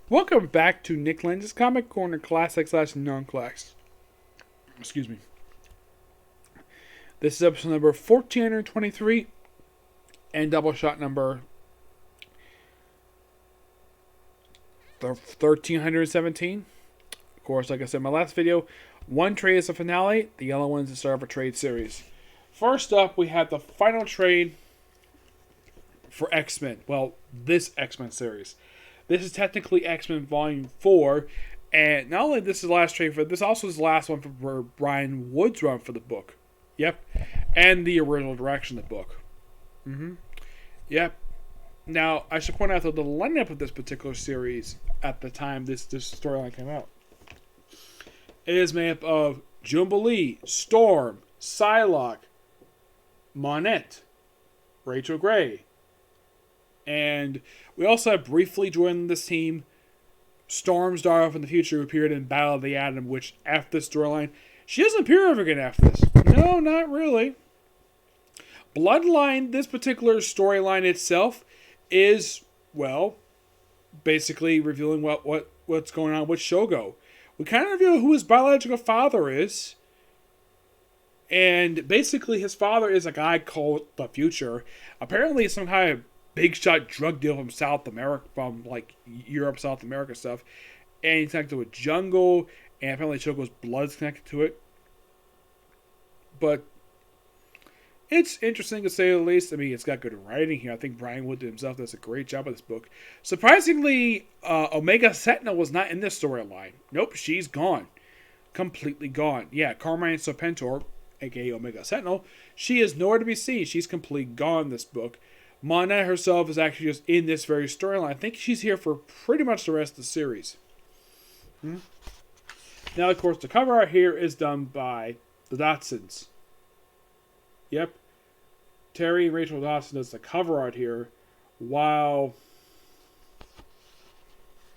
Welcome back to Nick Lenz's Comic Corner Classic / Non-Class. Excuse me. This is episode number 1423 and Doubleshot number 1317. Of course, like I said in my last video, one trade is a finale, the yellow one's the start of a trade series. First up, we have the final trade for X-Men. Well, this X-Men series. This is technically X-Men Volume 4, and not only this is the last trade for this, also is the last one for Brian Wood's run for the book. Yep. And the original direction of the book. Yep. Now, I should point out that the lineup of this particular series at the time this storyline came out, it is made up of Jubilee, Storm, Psylocke, Monette, Rachel Gray, and we also have briefly joined this team Storm's daughter from the future, who appeared in Battle of the Atom, which after this storyline, she doesn't appear ever again after this. No, not really. Bloodline, this particular storyline itself, is, well, basically revealing what's going on with Shogo. We kind of reveal who his biological father is. And basically his father is a guy called the Future. Apparently some kind of big shot drug deal from South America, from like Europe, South America stuff. And he's connected with Jungle, and apparently Shogo's blood's connected to it. But it's interesting to say the least. I mean, it's got good writing here. I think Brian Wood himself does a great job with this book. Surprisingly, Omega Sentinel was not in this storyline. Nope, she's gone. Completely gone. Yeah, Carmine Serpentor, aka Omega Sentinel, she is nowhere to be seen. She's completely gone in this book. Monette herself is actually just in this very storyline. I think she's here for pretty much the rest of the series. Now, of course, the cover art here is done by the Dotsons. Yep. Terry and Rachel Dotson does the cover art here, while...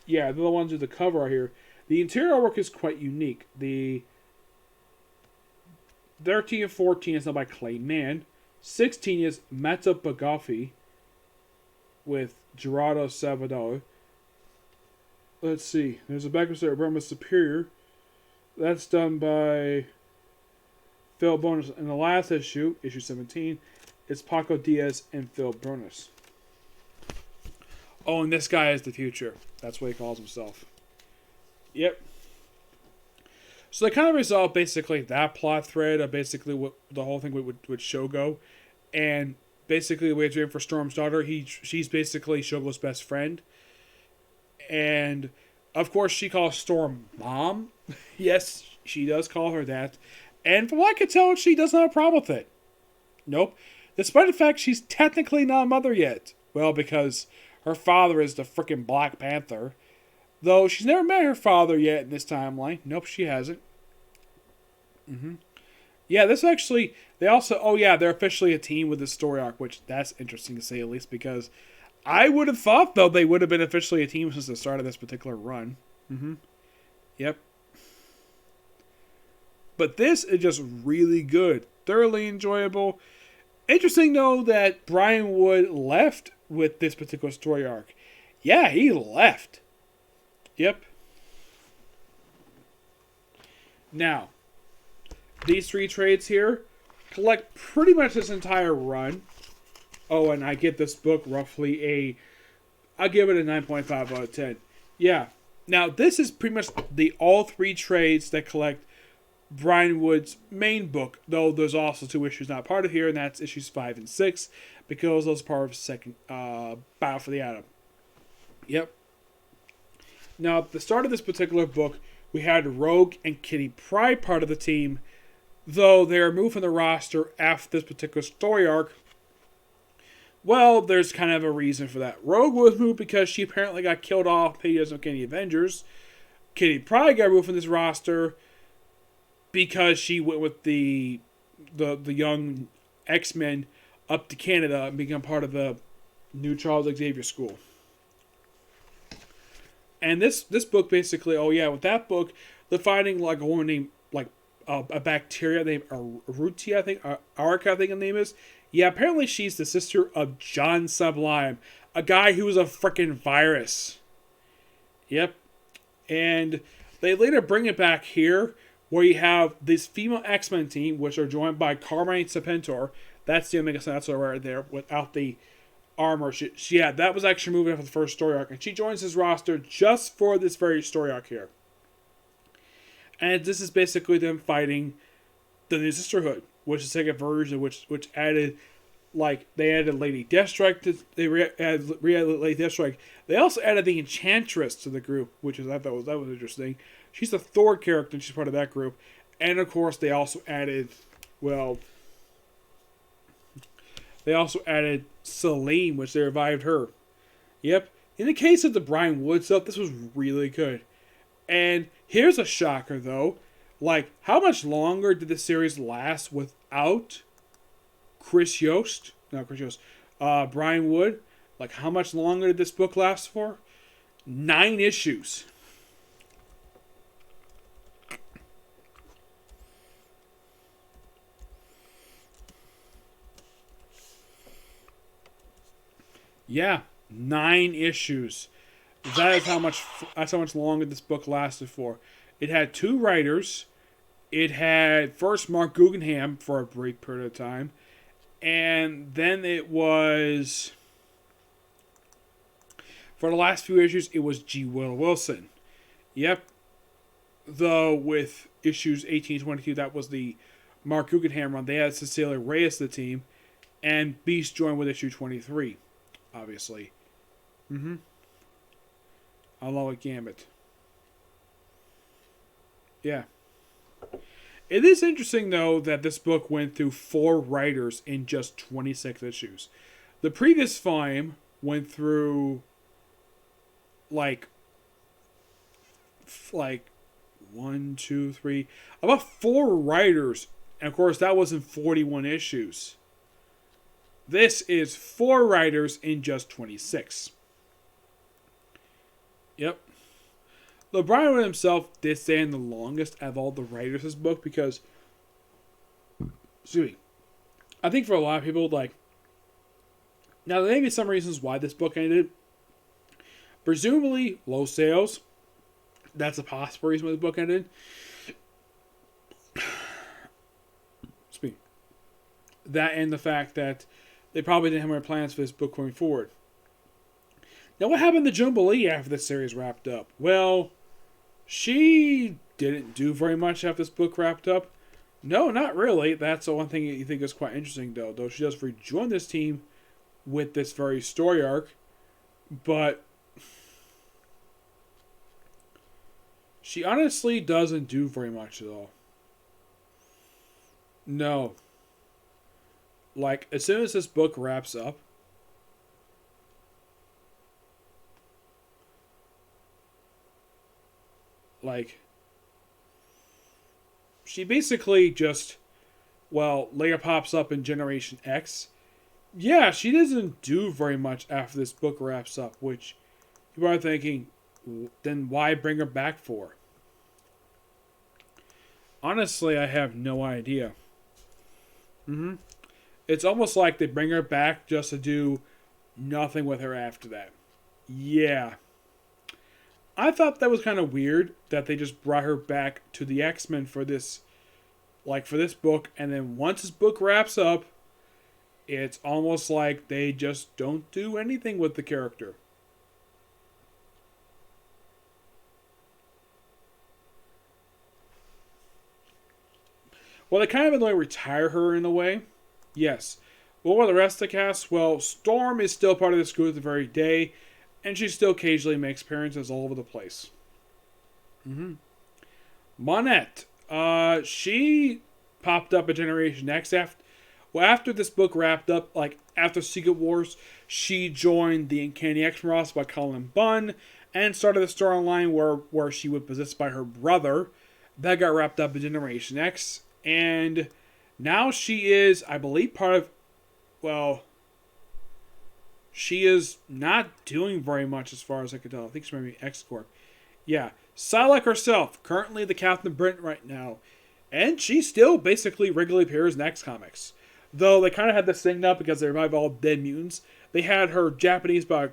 yeah, they're the ones who do the cover art here. The interior work is quite unique. The 13 and 14 is done by Clay Mann. 16 is Mata Bagafi with Gerardo Salvador. Let's see. There's a background story of Burma Superior. That's done by Phil Bonus. In the last issue, issue 17, it's Paco Diaz and Phil Bonus. Oh, and this guy is the Future. That's what he calls himself. Yep. So they kind of resolve basically that plot thread of basically what the whole thing with Shogo. And basically the way it's written for Storm's daughter, she's basically Shogo's best friend. And of course she calls Storm Mom. Yes, she does call her that. And from what I can tell, she doesn't have a problem with it. Nope. Despite the fact she's technically not a mother yet. Well, because her father is the freaking Black Panther. Though she's never met her father yet in this timeline. Nope, she hasn't. Yeah, this actually... they also... oh yeah, they're officially a team with this story arc, which that's interesting to say at least, because I would have thought, though, they would have been officially a team since the start of this particular run. Yep. But this is just really good. Thoroughly enjoyable. Interesting, though, that Brian Wood left with this particular story arc. Yeah, he left. Yep. Now, these three trades here collect pretty much this entire run. Oh, and I give this book roughly I'll give it a 9.5 out of 10. Yeah. Now, this is pretty much the all three trades that collect Brian Wood's main book, though there's also two issues not part of here, and that's issues 5 and 6, because those are part of second Battle for the Atom. Yep. Now, at the start of this particular book, we had Rogue and Kitty Pryde part of the team, though they are moved from the roster after this particular story arc. Well, there's kind of a reason for that. Rogue was moved because she apparently got killed off pages of Kenny Avengers. Kitty Pryde got moved from this roster because she went with the young X-Men up to Canada and become part of the new Charles Xavier School. And this book basically, oh yeah, with that book, they're finding like a woman named, like, a bacteria named Arutia, I think, Arca, I think her name is. Yeah, apparently she's the sister of John Sublime, a guy who was a freaking virus. Yep. And they later bring it back here, where you have this female X-Men team, which are joined by Carmine Serpentor. That's the Omega Senator right there, without the armor. Yeah, that was actually moving after the first story arc, and she joins his roster just for this very story arc here. And this is basically them fighting the New Sisterhood, which is like a version which added, like, they added Lady Deathstrike. They added Lady Deathstrike. They also added the Enchantress to the group, which is, I thought that was interesting. She's a Thor character, and she's part of that group. And of course, they also added, well, they also added Selene, which they revived her. Yep. In the case of the Brian Wood stuff, this was really good. And here's a shocker, though. Like, how much longer did the series last without Brian Wood? Like, how much longer did this book last for? 9 issues. Yeah, 9 issues. That's how much longer this book lasted for. It had 2 writers. It had first Mark Guggenheim for a brief period of time, and then it was, for the last few issues, it was G. Will Wilson. Yep. Though with issues 18-22, that was the Mark Guggenheim run. They had Cecilia Reyes the team, and Beast joined with issue 23, obviously. Along with Gambit. Yeah. It is interesting, though, that this book went through 4 writers in just 26 issues. The previous volume went through, like 1, 2, 3, about 4 writers. And, of course, that was in 41 issues. This is 4 writers in just 26. Yep. Brian Wood himself did stand the longest of all the writers of this book because, excuse me, I think for a lot of people, like, now there may be some reasons why this book ended. Presumably, low sales. That's a possible reason why the book ended. Excuse me. That and the fact that they probably didn't have any plans for this book going forward. Now, what happened to Jubilee after this series wrapped up? Well, she didn't do very much after this book wrapped up. No, not really. That's the one thing you think is quite interesting, though she does rejoin this team with this very story arc. But she honestly doesn't do very much at all. No. Like, as soon as this book wraps up, like, she basically just, well, later pops up in Generation X. Yeah, she doesn't do very much after this book wraps up, which people are thinking, then why bring her back for? Honestly, I have no idea. It's almost like they bring her back just to do nothing with her after that. Yeah. I thought that was kind of weird that they just brought her back to the X-Men for this book, and then once this book wraps up, it's almost like they just don't do anything with the character. Well, they kind of in a way retire her in a way. Yes. Well, what the rest of the cast? Well, Storm is still part of this group to the very day, and she still occasionally makes appearances all over the place. Monette. She popped up at Generation X after this book wrapped up, like after Secret Wars, she joined the Uncanny X-Men roster by Colin Bunn and started the storyline where she was possessed by her brother. That got wrapped up in Generation X, and now she is, I believe, part of, well, she is not doing very much as far as I can tell. I think she might be X-Corp. Yeah. Psylocke herself, currently the Captain Britain right now. And she still basically regularly appears in X Comics. Though they kind of had this thing up because they revived all dead mutants. They had her Japanese by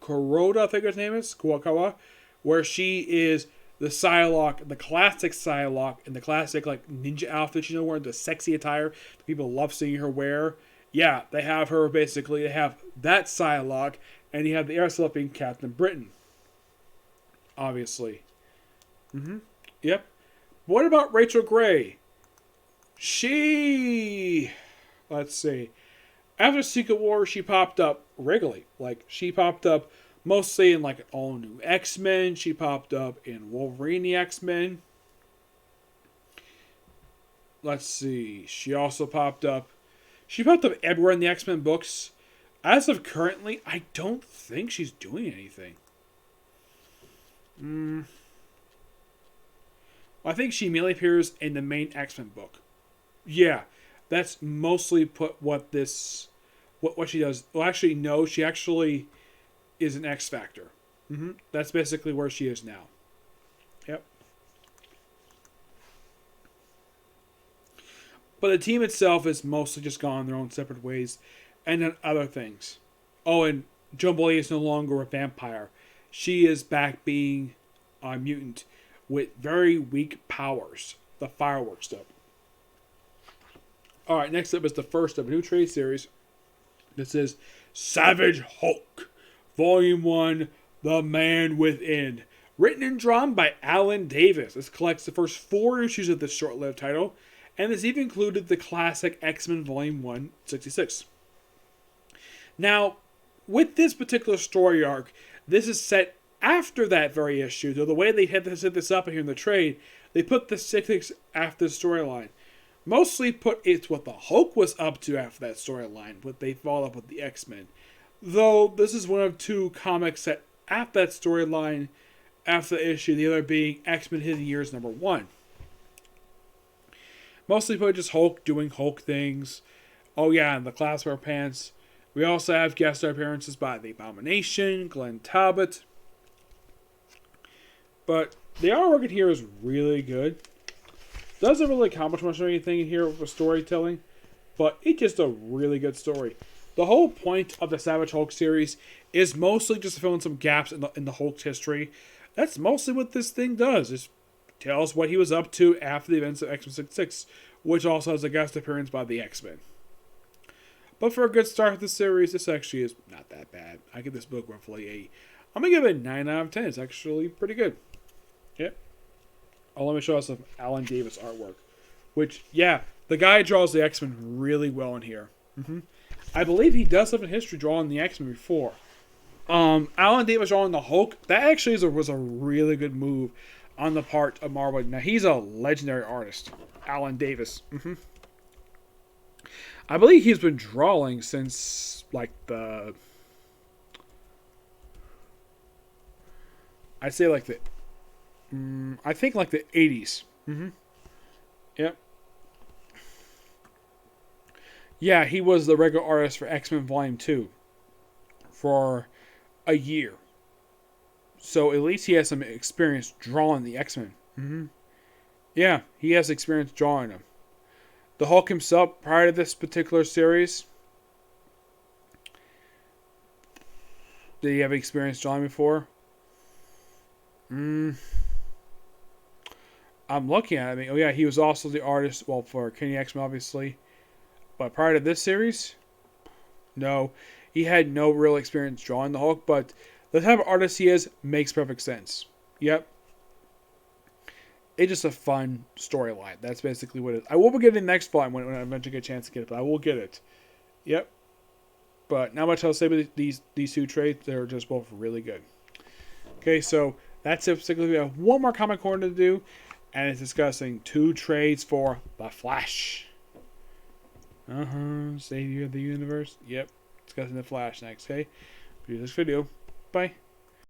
Kuroda, I think her name is, Kuwakawa, where she is the Psylocke, the classic Psylocke, in the classic like ninja outfit, wearing the sexy attire that people love seeing her wear. Yeah, they have her basically. They have that Psylocke, and you have the air slip being Captain Britain. Obviously. Yep. What about Rachel Grey? Let's see. After Secret War, she popped up regularly. Like, she popped up mostly in, like, an all-new X-Men. She popped up in Wolverine the X-Men. Let's see. She also popped up... She popped up everywhere in the X-Men books. As of currently, I don't think she's doing anything. I think she mainly appears in the main X-Men book. Yeah, that's mostly what she does. Well, actually, no, she actually is an X Factor. That's basically where she is now. Yep. But the team itself is mostly just gone their own separate ways and done other things. Oh, and Jubilee is no longer a vampire. She is back being a mutant with very weak powers. The fireworks stuff. Alright, next up is the first of a new trade series. This is Savage Hulk, Volume 1, The Man Within. Written and drawn by Alan Davis. This collects the first 4 issues of this short-lived title, and this even included the classic X-Men Volume 1, 66. Now, with this particular story arc, this is set after that very issue. So the way they had to set this up here in the trade, they put the 66 after the storyline. Mostly it's what the Hulk was up to after that storyline, but they followed up with the X-Men. Though this is one of 2 comics set after that storyline, after the issue, the other being X-Men Hidden Years #1. Mostly put just Hulk doing Hulk things. Oh yeah, and the Classwear Pants. We also have guest star appearances by The Abomination, Glenn Talbot. But the artwork in here is really good. Doesn't really accomplish much or anything in here with storytelling, but it's just a really good story. The whole point of the Savage Hulk series is mostly just to fill in some gaps in the Hulk's history. That's mostly what this thing does. It tells what he was up to after the events of X-Men 66, which also has a guest appearance by the X-Men. But for a good start to the series, this actually is not that bad. I give this book roughly I'm going to give it a 9 out of 10. It's actually pretty good. Yep. Oh, let me show us some Alan Davis artwork. Which, yeah, the guy draws the X-Men really well in here. I believe he does have a history drawing the X-Men before. Alan Davis drawing the Hulk, that actually was a really good move on the part of Marvel. Now, he's a legendary artist, Alan Davis. I believe he's been drawing since, like, I'd say, like, I think like the 80s. Yep. Yeah, he was the regular artist for X-Men Volume 2 for a year. So at least he has some experience drawing the X-Men. Yeah, he has experience drawing them. The Hulk himself, prior to this particular series, did he have experience drawing before? I'm looking at it. Oh yeah, he was also the artist, well, for Kenny X-Men, obviously. But prior to this series, no. He had no real experience drawing the Hulk, but the type of artist he is makes perfect sense. Yep. It's just a fun storyline. That's basically what it is. I will be getting the next volume when I eventually get a chance to get it, but I will get it. Yep. But not much else to say about these 2 trades. They're just both really good. Okay, so that's it. Particularly, we have one more comic corner to do, and it's discussing 2 trades for The Flash. Savior of the universe. Yep. Discussing The Flash next, okay? See you in this video. Bye.